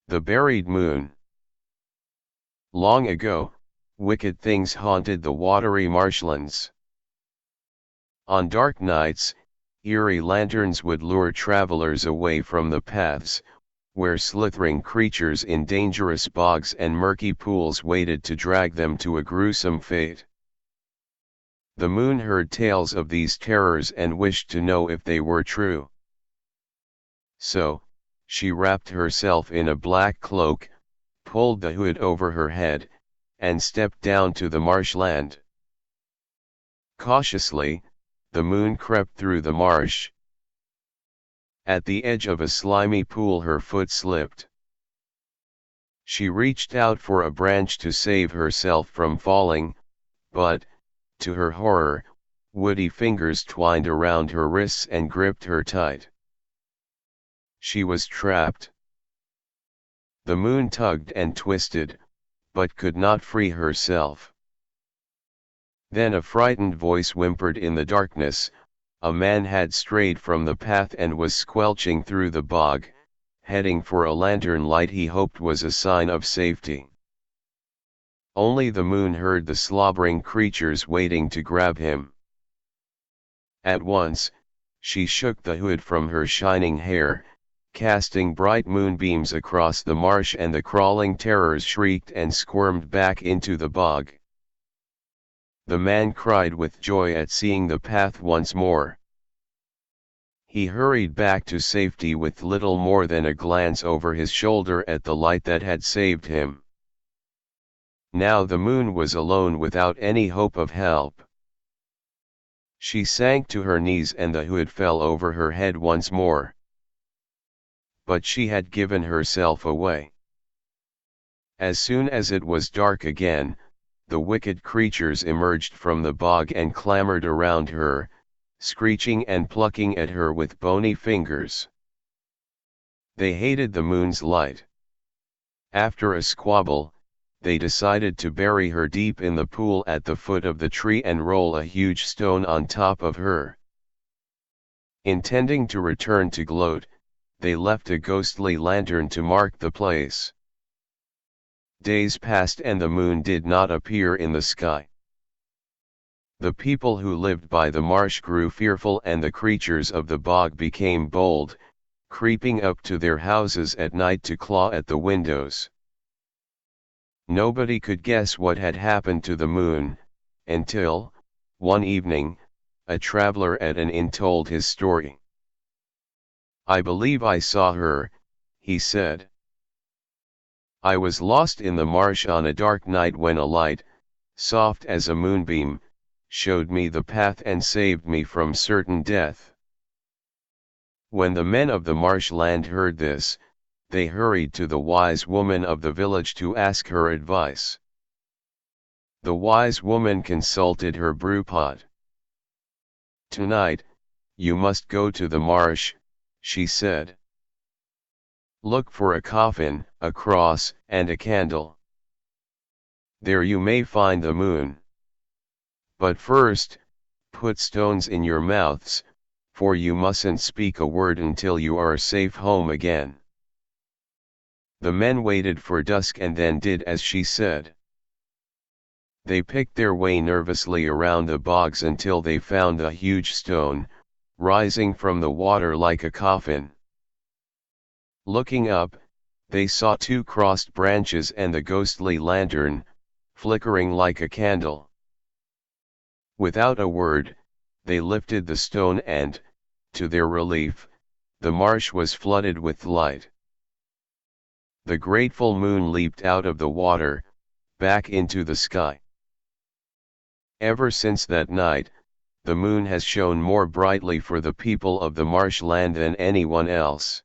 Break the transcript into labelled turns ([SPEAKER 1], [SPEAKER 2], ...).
[SPEAKER 1] The Buried Moon. Long ago, wicked things haunted the watery marshlands. On dark nights, eerie lanterns would lure travelers away from the paths, where slithering creatures in dangerous bogs and murky pools waited to drag them to a gruesome fate. The moon heard tales of these terrors and wished to know if they were true. So, she wrapped herself in a black cloak, pulled the hood over her head, and stepped down to the marshland. Cautiously, the moon crept through the marsh. At the edge of a slimy pool her foot slipped. She reached out for a branch to save herself from falling, but, to her horror, woody fingers twined around her wrists and gripped her tight. She was trapped. The moon tugged and twisted, but could not free herself. Then a frightened voice whimpered in the darkness. A man had strayed from the path and was squelching through the bog, heading for a lantern light he hoped was a sign of safety. Only the moon heard the slobbering creatures waiting to grab him. At once, she shook the hood from her shining hair, casting bright moonbeams across the marsh, and the crawling terrors shrieked and squirmed back into the bog. The man cried with joy at seeing the path once more. He hurried back to safety with little more than a glance over his shoulder at the light that had saved him. Now the moon was alone without any hope of help. She sank to her knees and the hood fell over her head once more. But she had given herself away. As soon as it was dark again, the wicked creatures emerged from the bog and clamored around her, screeching and plucking at her with bony fingers. They hated the moon's light. After a squabble, they decided to bury her deep in the pool at the foot of the tree and roll a huge stone on top of her. Intending to return to gloat, they left a ghostly lantern to mark the place. Days passed and the moon did not appear in the sky. The people who lived by the marsh grew fearful and the creatures of the bog became bold, creeping up to their houses at night to claw at the windows. Nobody could guess what had happened to the moon, until, one evening, a traveler at an inn told his story. "I believe I saw her," he said. "I was lost in the marsh on a dark night when a light, soft as a moonbeam, showed me the path and saved me from certain death." When the men of the marshland heard this, they hurried to the wise woman of the village to ask her advice. The wise woman consulted her brewpot. "Tonight, you must go to the marsh," she said. "Look for a coffin, a cross, and a candle. There you may find the moon. But first, put stones in your mouths, for you mustn't speak a word until you are safe home again." The men waited for dusk and then did as she said. They picked their way nervously around the bogs until they found a huge stone, rising from the water like a coffin. Looking up, they saw two crossed branches and the ghostly lantern, flickering like a candle. Without a word, they lifted the stone and, to their relief, the marsh was flooded with light. The grateful moon leaped out of the water, back into the sky. Ever since that night, the moon has shone more brightly for the people of the marshland than anyone else.